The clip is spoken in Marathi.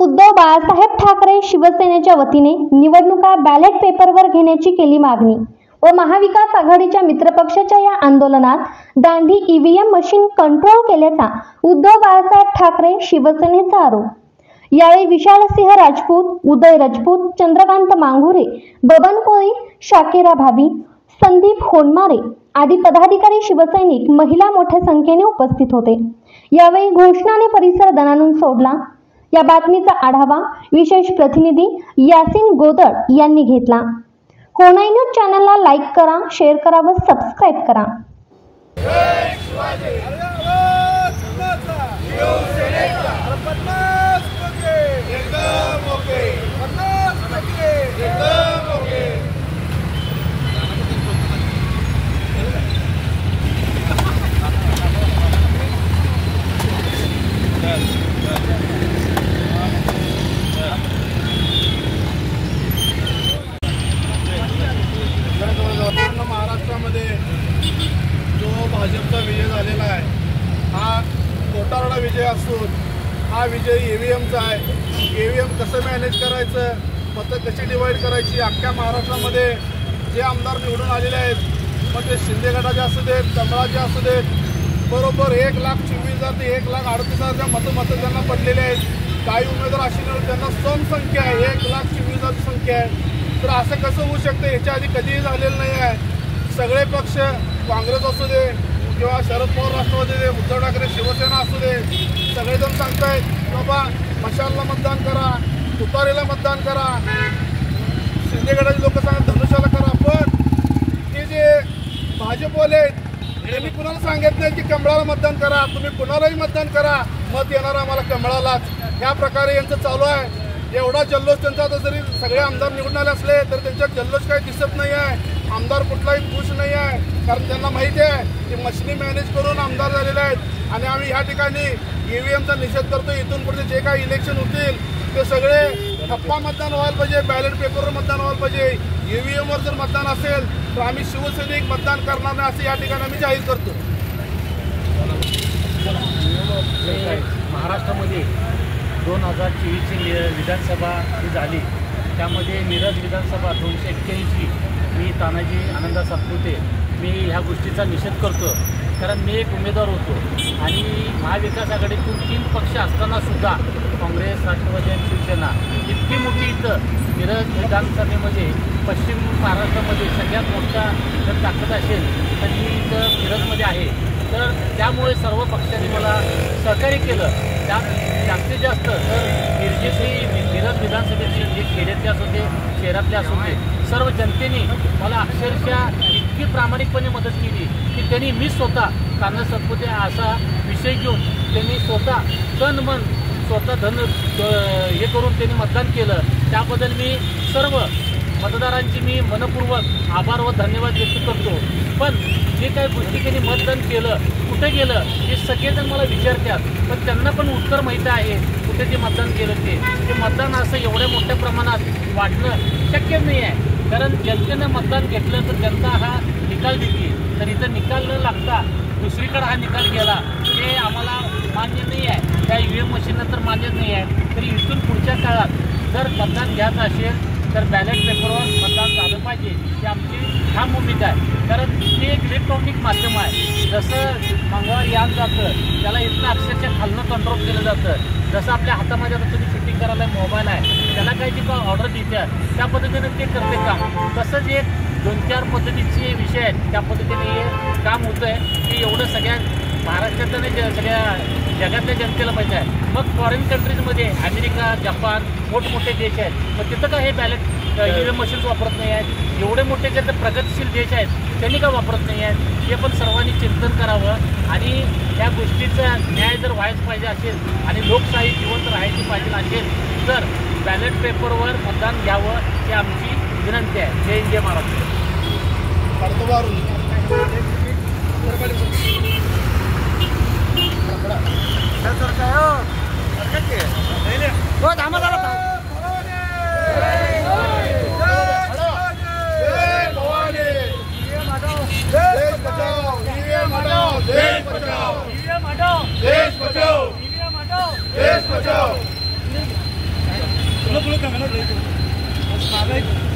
उद्धव बाळासाहेब ठाकरे शिवसेनेच्या वतीने निवडणुका बॅलेट पेपरवर घेण्याची केली मागणी व महाविकास आघाडीच्या मित्रपक्षाच्या या आंदोलनात दांडी ईव्हीएम मशीन कंट्रोल केल्याचा उद्धव बाळासाहेब ठाकरे शिवसेनेचा आरोप। यावेळी विशालसिंह राजपूत, उदय राजपूत, चंद्रकांत मांगुरे, बबन कोळी, शाकिरा भाभी, संदीप होनमारे आदी पदाधिकारी, शिवसैनिक, महिला मोठ्या संख्येने उपस्थित होते। यावेळी घोषणाने परिसर दणाणून सोडला। या बातमीचा आढावा विशेष प्रतिनिधी यासिन गोदड यांनी घेतला। होणाई न्यूज चॅनलला लाईक करा, शेअर करा व सबस्क्राइब करा। महाराष्ट्रामध्ये जो भाजपचा विजय झालेला आहे हा कोटारडा विजय असून हा विजय ईव्हीएमचा आहे। ईव्हीएम कसं मॅनेज करायचं, मतं कशी डिवाईड करायची, अख्ख्या महाराष्ट्रामध्ये जे आमदार निवडून आलेले आहेत मग ते शिंदे गटाचे असू देत, कमळाचे असू देत, बरोबर 1,24,000 ते 1,38,000 मतं त्यांना पडलेले आहेत। काही उमेदवार अशी निवडून त्यांना सम संख्या आहे, 1,24,000 संख्या आहे। तर असं कसं होऊ शकतं? याच्या आधी कधीही झालेलं नाही आहे। सगळे पक्ष, काँग्रेस असू दे किंवा शरद पवार राष्ट्रवादी दे, उद्धव ठाकरे शिवसेना असू दे, सगळेजण सांगतायत बाबा मशालला मतदान करा, तुतारीला मतदान करा, शिंदे गटाचे लोक सांगतात धनुष्याला करा। पण हे जे भाजपवाले आहेत त्यांनी कुणाला सांगत नाही की कमळाला मतदान करा, तुम्ही कुणालाही मतदान करा, मत येणार आम्हाला कमळालाच। ह्या प्रकारे यांचं चालू आहे। एवढा जल्लोष त्यांचा, आता जरी सगळे आमदार निवडून आले असले तर त्यांच्यात जल्लोष काही दिसत नाही आहे। आमदार कुठलाही खुश नाही आहे, कारण त्यांना माहिती आहे की मशिनी मॅनेज करून आमदार झालेले आहेत। आणि आम्ही ह्या ठिकाणी ईव्हीएमचा निषेध करतो। इथून पुढे जे काही इलेक्शन होतील ते सगळे ठप्पा मतदान व्हायला पाहिजे, बॅलेट पेपरवर मतदान व्हायला पाहिजे। ईव्हीएमवर जर मतदान असेल तर आम्ही शिवसैनिक मतदान करणार नाही असं या ठिकाणी आम्ही जाहीर करतो। महाराष्ट्रामध्ये 2024ची विधानसभा जी झाली त्यामध्ये मिरज विधानसभा 281 मी तानाजी आनंदा सातपुते मी ह्या गोष्टीचा निषेध करतो। कारण मी एक उमेदवार होतो आणि महाविकास आघाडीतून 3 पक्ष असतानासुद्धा काँग्रेस, राष्ट्रवादी आणि शिवसेना इतकी मोठी इथं मिरज विधानसभेमध्ये पश्चिम महाराष्ट्रामध्ये सगळ्यात मोठा जर ताकद असेल तर मी इथं मिरजमध्ये आहे। तर त्यामुळे सर्व पक्षांनी मला सहकार्य केलं। त्या जास्तीत जास्त तर मिरज विधानसभेचे जे खेड्यातले असू दे, शहरातले असू दे, सर्व जनतेने मला अक्षरशः इतकी प्रामाणिकपणे मदत केली की त्यांनी मी स्वतः ताना सातपुते असा विषय घेऊन त्यांनी स्वतः तन मन स्वतः धन हे करून त्यांनी मतदान केलं। त्याबद्दल मी सर्व मतदारांची मी मनपूर्वक आभार व धन्यवाद व्यक्त करतो। पण जे काही गोष्टी त्यांनी मतदान केलं, कुठे गेलं हे सगळेजण मला विचारतात, पण त्यांना पण उत्तर माहीत आहे कुठे ते मतदान केलं। ते मतदान असं एवढ्या मोठ्या प्रमाणात वाढणं शक्य नाही आहे। कारण जनतेनं मतदान घेतलं तर जनता हा निकाल देते, तर इथं निकाल न लागता दुसरीकडे हा निकाल गेला हे आम्हाला मान्य नाही आहे। त्या ईव्हीएम मशीनला तर मान्यच नाही आहे। तरी इथून पुढच्या काळात जर मतदान घ्यायचं असेल तर बॅलेट पेपरवर मतदान झालं पाहिजे ही आमची ठाम भूमिका आहे। कारण ते एक इलेक्ट्रॉनिक माध्यम आहे। जसं मंगळवार यान जातं त्याला इथनं अक्षरशः खालनं कंट्रोल केलं जातं। जसं आपल्या हातामध्ये आता तुम्ही शूटिंग करायला मोबाईल आहे त्याला काही जी ऑर्डर देतात त्या पद्धतीनं ते करते काम। तसंच एक 2-4 पद्धतीचे विषय आहेत त्या पद्धतीने हे काम होतं आहे की एवढं सगळ्या महाराष्ट्रातलं नाही सगळ्या जगातल्या जनतेला माहिती आहे। मग फॉरेन कंट्रीजमध्ये अमेरिका, जपान मोठमोठे देश आहेत, मग तिथं का हे बॅलेट ईव्हीएम मशीन्स वापरत नाही आहेत? एवढे मोठे जे प्रगतशील देश आहेत त्यांनी का वापरत नाही आहेत? हे पण सर्वांनी चिंतन करावं आणि या गोष्टीचा न्याय जर व्हायच पाहिजे असेल आणि लोकशाही जिवंत राहायची पाहिजे असेल तर बॅलेट पेपरवर मतदान घ्यावं ही आमची विनंती आहे। जय हिंद, जय महाराष्ट्र। देश बचाओ, देश बचाओ। पुढे कंगनात राहायचो.